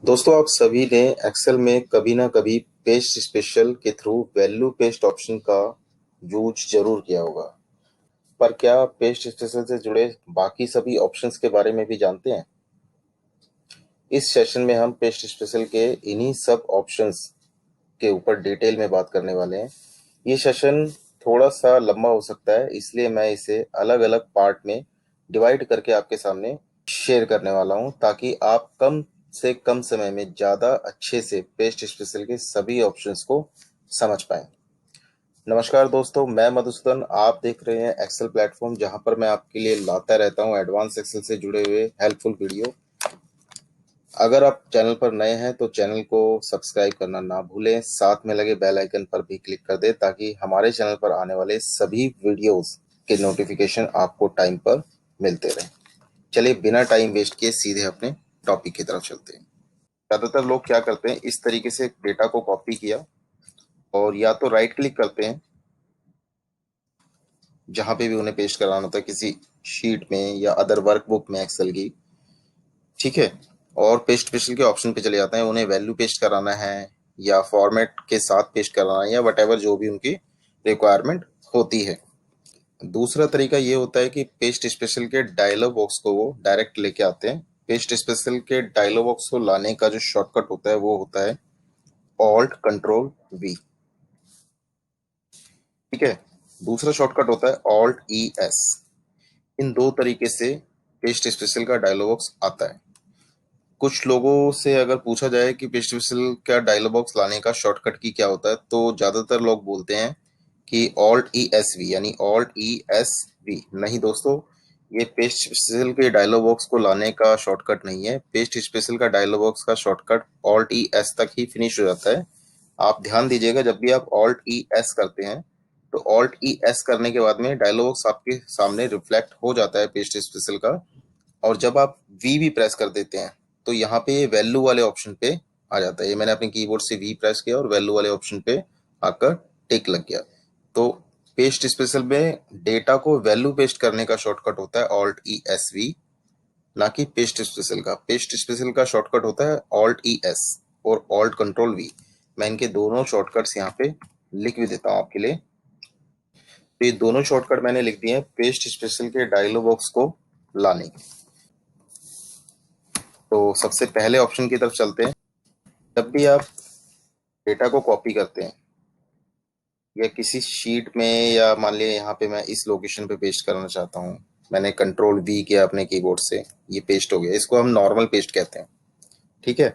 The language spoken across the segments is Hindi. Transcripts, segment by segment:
दोस्तों, आप सभी ने एक्सेल में कभी ना कभी पेस्ट स्पेशल के थ्रू वैल्यू पेस्ट ऑप्शन का यूज जरूर किया होगा। पर क्या आप पेस्ट स्पेशल से जुड़े बाकी सभी ऑप्शंस के बारे में भी जानते हैं? इस सेशन में हम पेस्ट स्पेशल के इन्हीं सब ऑप्शंस के ऊपर डिटेल में बात करने वाले हैं। ये सेशन थोड़ा सा लंबा हो सकता है, इसलिए मैं इसे अलग अलग पार्ट में डिवाइड करके आपके सामने शेयर करने वाला हूं, ताकि आप कम से कम समय में ज़्यादा अच्छे से पेस्ट स्पेशल के सभी ऑप्शंस को समझ पाएं। नमस्कार दोस्तों, मैं मधुसूदन। आप देख रहे हैं एक्सेल प्लेटफॉर्म, जहां पर मैं आपके लिए लाता रहता हूं एडवांस एक्सेल से जुड़े हुए हेल्पफुल वीडियो। अगर आप चैनल पर नए हैं तो चैनल को सब्सक्राइब करना ना भूलें, साथ में लगे बेल आइकन पर भी क्लिक कर दें ताकि हमारे चैनल पर आने वाले सभी वीडियोस के नोटिफिकेशन आपको टाइम पर मिलते रहें। चलिए बिना टाइम वेस्ट किए सीधे अपने टॉपिक की तरफ चलते हैं। ज़्यादातर लोग क्या करते हैं, इस तरीके से डेटा को कॉपी किया और या तो राइट क्लिक करते हैं जहां पे भी उन्हें पेस्ट कराना होता है, किसी शीट में या अदर वर्कबुक में एक्सेल की, ठीक है। और पेस्ट स्पेशल के ऑप्शन पे चले जाते हैं, उन्हें वैल्यू पेस्ट कराना है या फॉर्मेट के साथ पेस्ट कराना है या वटेवर जो भी उनकी रिक्वायरमेंट होती है। दूसरा तरीका ये होता है कि पेस्ट स्पेशल के डायलॉग बॉक्स को वो डायरेक्ट लेके आते हैं। पेस्ट स्पेशल के डायलॉग बॉक्स को लाने का जो शॉर्टकट होता है वो होता है ऑल्ट कंट्रोल वी, ठीक है। दूसरा शॉर्टकट होता है ऑल्ट ई एस। इन दो तरीके से पेस्ट स्पेशल का डायलॉग बॉक्स आता है। कुछ लोगों से अगर पूछा जाए कि पेस्ट स्पेशल का डायलॉग बॉक्स लाने का शॉर्टकट की क्या होता है, तो ज्यादातर लोग बोलते हैं कि ऑल्ट ई एस वी, यानी ऑल्ट ई एस वी। नहीं दोस्तों, ये पेस्ट स्पेशल के डायलॉग बॉक्स को लाने का शॉर्टकट नहीं है। पेस्ट स्पेशल का डायलॉग बॉक्स का शॉर्टकट ऑल्ट ई एस तक ही फिनिश हो जाता है। आप ध्यान दीजिएगा, जब भी आप ऑल्ट ई एस करते हैं तो ऑल्ट ई एस करने के बाद में डायलॉग बॉक्स आपके सामने रिफ्लेक्ट हो जाता है पेस्ट स्पेशल का। और जब आप वी भी प्रेस कर देते हैं तो यहाँ पे ये वैल्यू वाले ऑप्शन पे आ जाता है। ये मैंने अपने कीबोर्ड से वी प्रेस किया और वैल्यू वाले ऑप्शन पे आकर टिक लग गया। तो पेस्ट स्पेशल में डेटा को वैल्यू पेस्ट करने का शॉर्टकट होता है ऑल्ट ई एस वी, ना कि पेस्ट स्पेशल का। पेस्ट स्पेशल का शॉर्टकट होता है ऑल्ट ई एस और ऑल्ट कंट्रोल वी। मैं इनके दोनों शॉर्टकट्स यहाँ पे लिख भी देता हूँ आपके लिए। तो ये दोनों शॉर्टकट मैंने लिख दिए हैं पेस्ट स्पेशल के डायलॉग बॉक्स को लाने के। तो सबसे पहले ऑप्शन की तरफ चलते हैं। जब भी आप डेटा को कॉपी करते हैं या किसी शीट में, या मान लिया यहाँ पे मैं इस लोकेशन पे पेस्ट करना चाहता हूँ, मैंने कंट्रोल वी किया अपने कीबोर्ड से, ये पेस्ट हो गया। इसको हम नॉर्मल पेस्ट कहते हैं, ठीक है।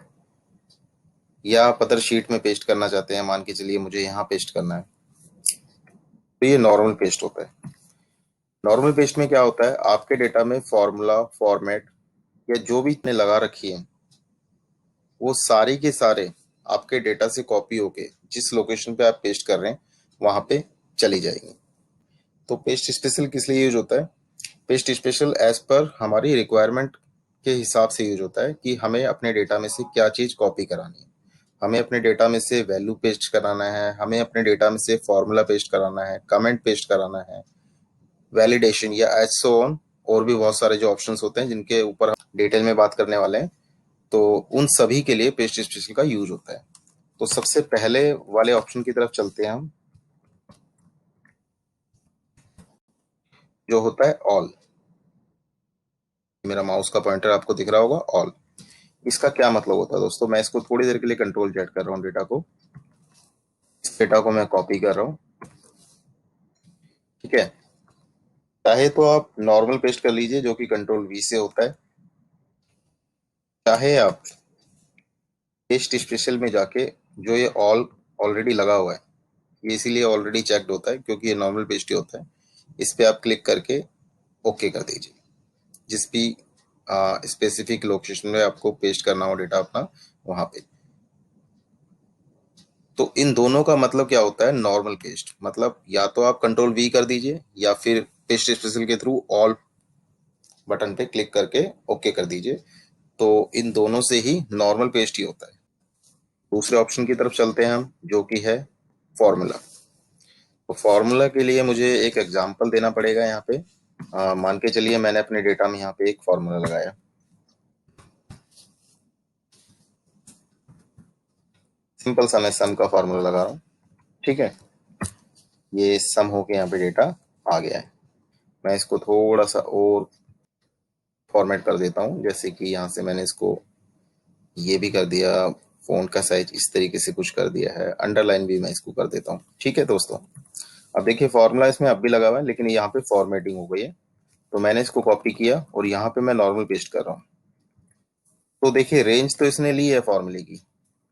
या आप अदर शीट में पेस्ट करना चाहते हैं, मान के चलिए मुझे यहाँ पेस्ट करना है, तो ये नॉर्मल पेस्ट होता है। नॉर्मल पेस्ट में क्या होता है, आपके डेटा में फॉर्मूला, फॉर्मेट या जो भी आपने लगा रखी है वो सारी के सारे आपके डेटा से कॉपी होके जिस लोकेशन पे आप पेस्ट कर रहे हैं वहां पे चली जाएंगी। तो पेस्ट स्पेशल किस लिए यूज होता है? पेस्ट स्पेशल एज पर हमारी रिक्वायरमेंट के हिसाब से यूज होता है कि हमें अपने डेटा में से क्या चीज कॉपी करानी है। हमें अपने डेटा में से वैल्यू पेस्ट कराना है, हमें अपने डेटा में से फॉर्मूला पेस्ट कराना है, कमेंट पेस्ट कराना है, वैलिडेशन या एज सो ऑन, और भी बहुत सारे जो ऑप्शंस होते हैं जिनके ऊपर हम डिटेल में बात करने वाले हैं। तो उन सभी के लिए पेस्ट स्पेशल का यूज होता है। तो सबसे पहले वाले ऑप्शन की तरफ चलते हैं हम, जो होता है ऑल। मेरा माउस का पॉइंटर आपको दिख रहा होगा, ऑल। इसका क्या मतलब होता है दोस्तों? मैं इसको थोड़ी देर के लिए कंट्रोल जेड कर रहा हूँ डेटा को। इस डेटा को मैं कॉपी कर रहा हूँ, ठीक है। चाहे तो आप नॉर्मल पेस्ट कर लीजिए जो कि कंट्रोल वी से होता है, चाहे आप पेस्ट स्पेशल में जाके, जो ये ऑल ऑलरेडी लगा हुआ है, ये इसीलिए ऑलरेडी चेक्ड होता है क्योंकि ये नॉर्मल पेस्ट ही होता है, इस पे आप क्लिक करके ओके कर दीजिए। जिस भी स्पेसिफिक लोकेशन में आपको पेस्ट करना हो डेटा अपना, वहां पे। तो इन दोनों का मतलब क्या होता है? नॉर्मल पेस्ट मतलब या तो आप कंट्रोल वी कर दीजिए या फिर पेस्ट स्पेशल के थ्रू ऑल बटन पे क्लिक करके ओके कर दीजिए। तो इन दोनों से ही नॉर्मल पेस्ट ही होता है। दूसरे ऑप्शन की तरफ चलते हैं हम, जो कि है फॉर्मूला। तो फॉर्मूला के लिए मुझे एक एग्जांपल देना पड़ेगा यहाँ पे। मान के चलिए मैंने अपने डेटा में यहाँ पे एक फॉर्मूला लगाया, सिंपल सा मैं सम का फॉर्मूला लगा रहा हूँ। ठीक है, ये सम होके यहाँ पे डेटा आ गया है। मैं इसको थोड़ा सा और फॉर्मेट कर देता हूँ, जैसे कि यहाँ से मैंने इसको ये भी कर दिया, फ़ॉन्ट का साइज इस तरीके से कुछ कर दिया है, अंडरलाइन भी मैं इसको कर देता हूँ। ठीक है दोस्तों, अब देखिए फॉर्मूला इसमें अब भी लगा हुआ है, लेकिन यहाँ पे फॉर्मेटिंग हो गई है। तो मैंने इसको कॉपी किया और यहाँ पे मैं नॉर्मल पेस्ट कर रहा हूँ। तो देखिए रेंज तो इसने ली है फॉर्मूले की,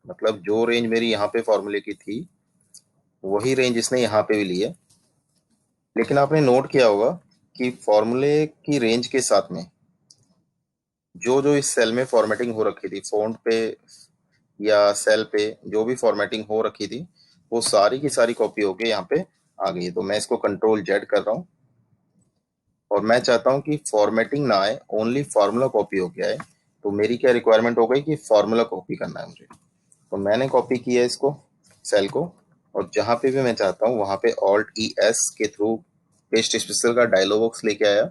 मतलब जो रेंज मेरी यहाँ पे फॉर्मूले की थी वही रेंज इसने यहाँ पे भी ली है। लेकिन आपने नोट किया होगा कि फॉर्मूले की रेंज के साथ में जो जो इस सेल में फॉर्मेटिंग हो रखी थी, फ़ॉन्ट पे या सेल पे जो भी फॉर्मेटिंग हो रखी थी, वो सारी की सारी कॉपी होके यहाँ पे आ गई है। तो मैं इसको कंट्रोल जेड कर रहा हूँ और मैं चाहता हूँ कि फॉर्मेटिंग ना आए, ओनली फार्मूला कॉपी होके आए। तो मेरी क्या रिक्वायरमेंट हो गई कि फार्मूला कॉपी करना है मुझे। तो मैंने कॉपी किया इसको, सेल को, और जहाँ पे भी मैं चाहता हूँ वहाँ पे ऑल्ट ई एस के थ्रू पेस्ट स्पेशल का डायलॉग बॉक्स लेके आया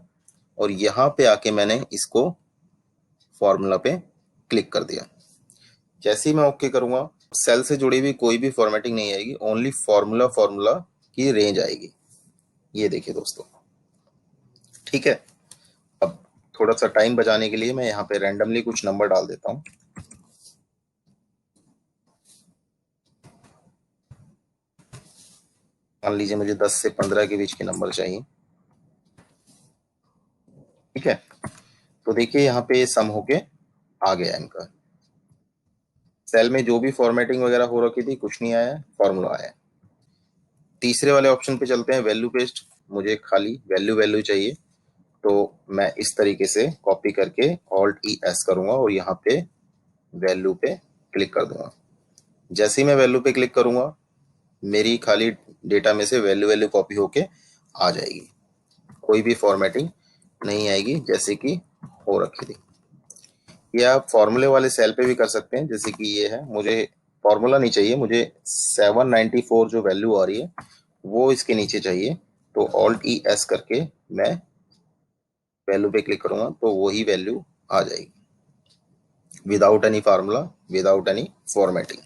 और यहाँ पे आके मैंने इसको फॉर्मूला पे क्लिक कर दिया। जैसे ही मैं ओके करूंगा, सेल से जुड़ी हुई कोई भी फॉर्मेटिंग नहीं आएगी, ओनली फॉर्मूला फॉर्मूला की रेंज आएगी। ये देखिए दोस्तों, ठीक है। अब थोड़ा सा टाइम बचाने के लिए मैं यहाँ पे रैंडमली कुछ नंबर डाल देता हूँ। मान लीजिए मुझे 10 से 15 के बीच के नंबर चाहिए। ठीक है, तो देखिए यहाँ पे सम होके आ गया इनका। सेल में जो भी फॉर्मेटिंग वगैरह हो रखी थी कुछ नहीं आया, फॉर्मूला आया। तीसरे वाले ऑप्शन पे चलते हैं, वैल्यू पेस्ट। मुझे खाली वैल्यू वैल्यू चाहिए, तो मैं इस तरीके से कॉपी करके ऑल्ट ई एस करूंगा और यहाँ पे वैल्यू पे क्लिक कर दूंगा। जैसे ही मैं वैल्यू पे क्लिक करूंगा, मेरी खाली डेटा में से वैल्यू वैल्यू कॉपी होके आ जाएगी, कोई भी फॉर्मेटिंग नहीं आएगी जैसे कि हो रखी थी। ये आप फॉर्मूले वाले सेल पे भी कर सकते हैं, जैसे कि ये है, मुझे फॉर्मूला नहीं चाहिए, मुझे 794 जो वैल्यू आ रही है वो इसके नीचे चाहिए। तो ऑल्ट ई एस करके मैं वैल्यू पे क्लिक करूंगा तो वही वैल्यू आ जाएगी, without any formula, without any formatting.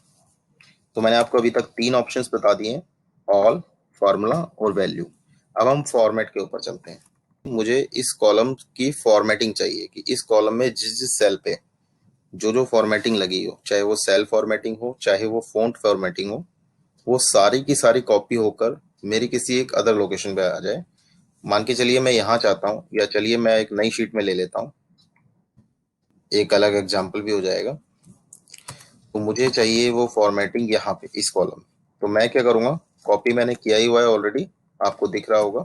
तो मैंने आपको अभी तक 3 ऑप्शंस बता दिए हैं, ऑल, फार्मूला और वैल्यू। अब हम फॉर्मेट के ऊपर चलते हैं। मुझे इस कॉलम की फॉर्मेटिंग चाहिए कि इस कॉलम में जिस जिस सेल पे जो जो फॉर्मेटिंग लगी हो, चाहे वो सेल फॉर्मेटिंग हो चाहे वो फॉन्ट फॉर्मेटिंग हो, वो सारी की सारी कॉपी होकर मेरी किसी एक अदर लोकेशन पे आ जाए। मान के चलिए मैं यहाँ चाहता हूँ, या चलिए मैं एक नई शीट में ले लेता हूँ, एक अलग एग्जाम्पल भी हो जाएगा। तो मुझे चाहिए वो फॉर्मेटिंग यहाँ पे इस कॉलम। तो मैं क्या करूँगा, कॉपी मैंने किया ही हुआ है ऑलरेडी, आपको दिख रहा होगा।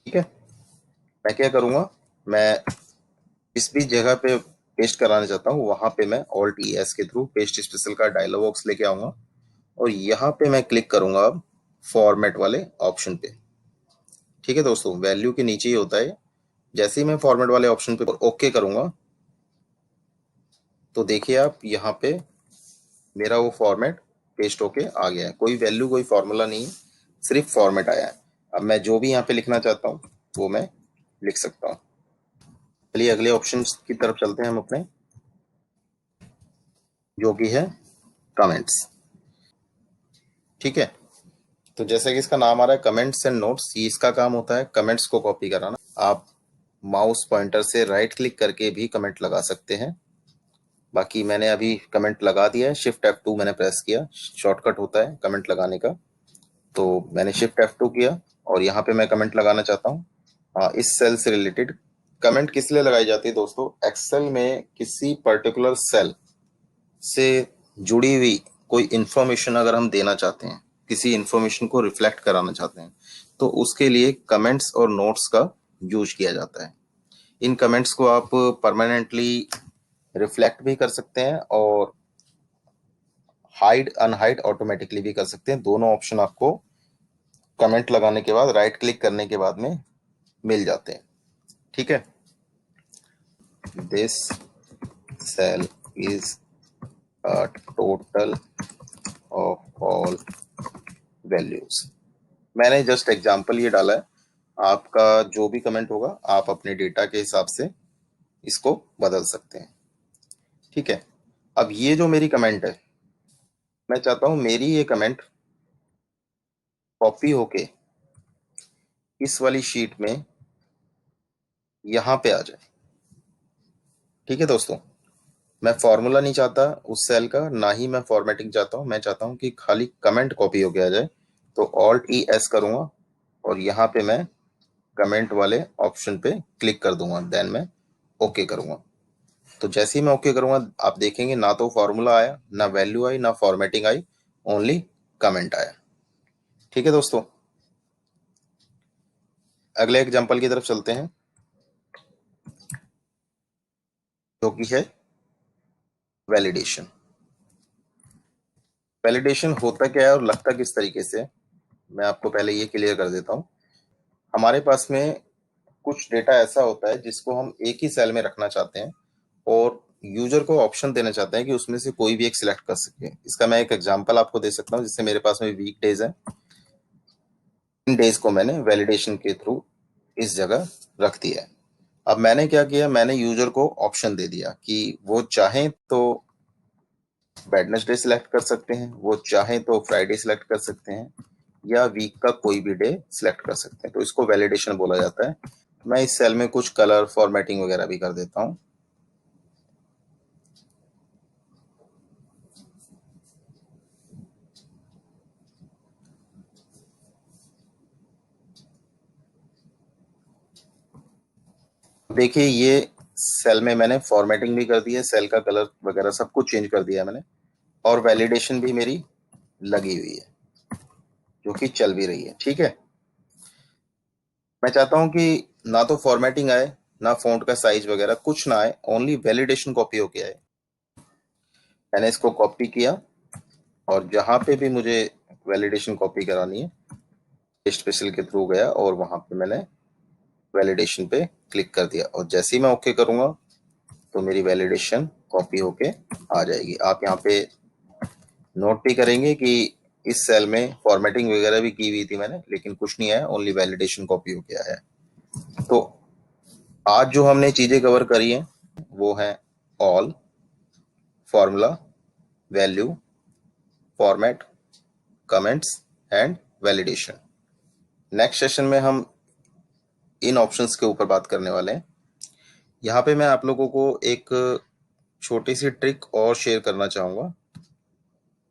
ठीक है, मैं क्या करूँगा, मैं जिस भी जगह पे पेस्ट कराना चाहता हूँ वहां पे मैं ऑल्ट ई एस के थ्रू पेस्ट स्पेशल का डायलॉग बॉक्स लेके आऊंगा और यहाँ पे मैं क्लिक करूंगा अब फॉर्मेट वाले ऑप्शन पे। ठीक है दोस्तों, वैल्यू के नीचे ही होता है। जैसे ही मैं फॉर्मेट वाले ऑप्शन पे ओके करूंगा, तो देखिए आप यहाँ पे मेरा वो फॉर्मेट पेस्ट होके आ गया है। कोई वैल्यू कोई फॉर्मूला नहीं है, सिर्फ फॉर्मेट आया है। अब मैं जो भी यहाँ पे लिखना चाहता हूँ वो मैं लिख सकता हूँ। चलिए अगले ऑप्शन की तरफ चलते हैं हम अपने, जो कि है कमेंट्स। ठीक है, तो जैसे कि इसका नाम आ रहा है कमेंट्स एंड नोट्स, ये इसका काम होता है कमेंट्स को कॉपी कराना। आप माउस पॉइंटर से राइट क्लिक करके भी कमेंट लगा सकते हैं। बाकी मैंने अभी कमेंट लगा दिया है, शिफ्ट F2 मैंने प्रेस किया, शॉर्टकट होता है कमेंट लगाने का। तो मैंने शिफ्ट F2 किया और यहाँ पे मैं कमेंट लगाना चाहता हूँ। हाँ, इस सेल से रिलेटेड कमेंट किस लिए लगाई जाती है दोस्तों, एक्सेल में किसी पर्टिकुलर सेल से जुड़ी हुई कोई इंफॉर्मेशन अगर हम देना चाहते हैं, किसी इंफॉर्मेशन को रिफ्लेक्ट कराना चाहते हैं, तो उसके लिए कमेंट्स और नोट्स का यूज किया जाता है। इन कमेंट्स को आप परमानेंटली रिफ्लेक्ट भी कर सकते हैं और हाइड अनहाइड ऑटोमेटिकली भी कर सकते हैं। दोनों ऑप्शन आपको कमेंट लगाने के बाद राइट क्लिक करने के बाद में मिल जाते हैं। ठीक है, this cell is a total of all values. मैंने जस्ट एग्जांपल ये डाला है, आपका जो भी कमेंट होगा आप अपने डेटा के हिसाब से इसको बदल सकते हैं। ठीक है, अब ये जो मेरी कमेंट है मैं चाहता हूं मेरी ये कमेंट कॉपी होके इस वाली शीट में यहां पे आ जाए। ठीक है दोस्तों, मैं फॉर्मूला नहीं चाहता उस सेल का, ना ही मैं फॉर्मेटिंग चाहता हूं। मैं चाहता हूं कि खाली कमेंट कॉपी होके आ जाए। तो ऑल्ट ई एस करूंगा और यहाँ पे मैं कमेंट वाले ऑप्शन पे क्लिक कर दूंगा, देन मैं ओके करूंगा। तो जैसे ही मैं ओके करूंगा आप देखेंगे ना तो फॉर्मूला आया, ना वैल्यू आई, ना फॉर्मेटिंग आई, ओनली कमेंट आया। ठीक है दोस्तों, अगले एग्जांपल की तरफ चलते हैं, जो कि है वैलिडेशन। वैलिडेशन होता क्या है और लगता किस तरीके से, मैं आपको पहले ये क्लियर कर देता हूँ। हमारे पास में कुछ डेटा ऐसा होता है जिसको हम एक ही सेल में रखना चाहते हैं और यूजर को ऑप्शन देना चाहते हैं कि उसमें से कोई भी एक सिलेक्ट कर सके। इसका मैं एक एग्जांपल आपको दे सकता हूँ। जिससे मेरे पास में वीक डेज है, इन डेज को मैंने वैलिडेशन के थ्रू इस जगह रख दिया है। अब मैंने क्या किया, मैंने यूजर को ऑप्शन दे दिया कि वो चाहें तो वेडनेसडे सिलेक्ट कर सकते हैं, वो चाहें तो फ्राइडे सिलेक्ट कर सकते हैं, या वीक का कोई भी डे सिलेक्ट कर सकते हैं। तो इसको वैलिडेशन बोला जाता है। मैं इस सेल में कुछ कलर फॉर्मेटिंग वगैरह भी कर देता हूं। देखिए ये सेल में मैंने फॉर्मेटिंग भी कर दी है, सेल का कलर वगैरह सब कुछ चेंज कर दिया मैंने, और वैलिडेशन भी मेरी लगी हुई है जो कि चल भी रही है। ठीक है, मैं चाहता हूं कि ना तो फॉर्मेटिंग आए, ना फ़ॉन्ट का साइज वगैरह कुछ ना आए, ओनली वैलिडेशन कॉपी होके आए। मैंने इसको कॉपी किया और जहां पे भी मुझे वैलिडेशन कॉपी करानी है पेस्ट स्पेशल के थ्रू गया और वहां पे मैंने वैलिडेशन पे क्लिक कर दिया और जैसे ही मैं ओके करूंगा तो मेरी वैलिडेशन कॉपी होके आ जाएगी। आप यहाँ पे नोट भी करेंगे कि इस सेल में फॉर्मेटिंग वगैरह भी की हुई थी मैंने, लेकिन कुछ नहीं आया, ओनली वैलिडेशन कॉपी होके आया है। तो आज जो हमने चीजें कवर करी हैं वो है all, formula, value, format, comments and validation. Next session में हम इन ऑप्शंस के ऊपर बात करने वाले हैं। यहाँ पे मैं आप लोगों को एक छोटी सी ट्रिक और शेयर करना चाहूंगा।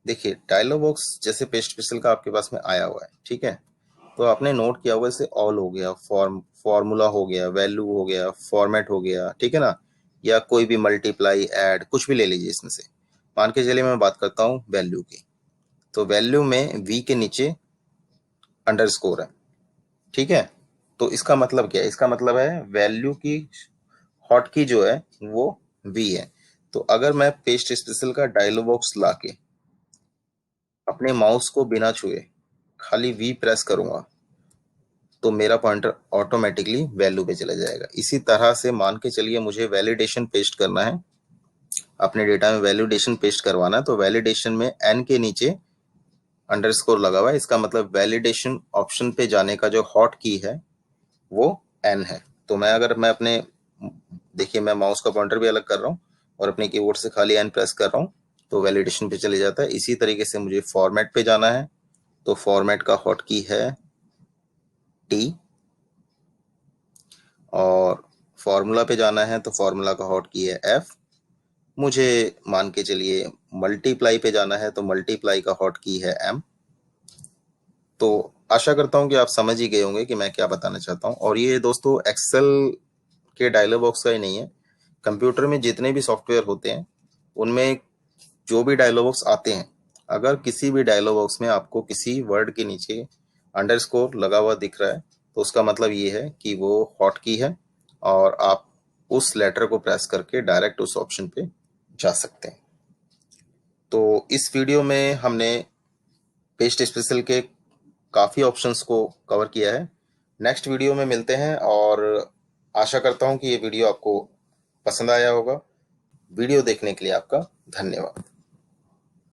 देखिए डायलॉग बॉक्स जैसे पेस्ट पिक्सल का आपके पास में आया हुआ है, ठीक है, तो आपने नोट किया होगा जैसे ऑल हो गया, फॉर्मूला हो गया, वैल्यू हो गया, फॉर्मेट हो गया, ठीक है ना, या कोई भी मल्टीप्लाई ऐड कुछ भी ले लीजिए इसमें से। मान के चलिए मैं बात करता हूँ वैल्यू की, तो वैल्यू में वी के नीचे अंडरस्कोर है, ठीक है। तो इसका मतलब क्या है, इसका मतलब है वैल्यू की हॉट की जो है वो वी है। तो अगर मैं पेस्ट स्पेशल का डायलॉग बॉक्स लाके अपने माउस को बिना छुए खाली वी प्रेस करूंगा तो मेरा पॉइंटर ऑटोमेटिकली वैल्यू पे चला जाएगा। इसी तरह से मान के चलिए मुझे वैलिडेशन पेस्ट करना है, अपने डेटा में वैलिडेशन पेस्ट करवाना है, तो वैलिडेशन में एन के नीचे अंडरस्कोर लगा हुआ है, इसका मतलब वैलिडेशन ऑप्शन पे जाने का जो हॉट की है वो एन है। तो मैं अपने, देखिए मैं माउस का पॉइंटर भी अलग कर रहा हूँ और अपने कीबोर्ड से खाली एन प्रेस कर रहा हूँ तो वैलिडेशन पे चले जाता है। इसी तरीके से मुझे फॉर्मेट पे जाना है तो फॉर्मेट का हॉट की है टी, और फॉर्मूला पे जाना है तो फॉर्मूला का हॉट की है एफ। मुझे मान के चलिए मल्टीप्लाई पे जाना है तो मल्टीप्लाई का हॉट की है एम। तो आशा करता हूं कि आप समझ ही गए होंगे कि मैं क्या बताना चाहता हूं। और ये दोस्तों एक्सेल के डायलॉग बॉक्स का ही नहीं है, कंप्यूटर में जितने भी सॉफ्टवेयर होते हैं उनमें जो भी डायलॉग बॉक्स आते हैं, अगर किसी भी डायलॉग बॉक्स में आपको किसी वर्ड के नीचे अंडरस्कोर लगा हुआ दिख रहा है तो उसका मतलब ये है कि वो हॉट की है और आप उस लेटर को प्रेस करके डायरेक्ट उस ऑप्शन पे जा सकते हैं। तो इस वीडियो में हमने पेस्ट स्पेशल के काफ़ी ऑप्शंस को कवर किया है। नेक्स्ट वीडियो में मिलते हैं और आशा करता हूं कि ये वीडियो आपको पसंद आया होगा। वीडियो देखने के लिए आपका धन्यवाद।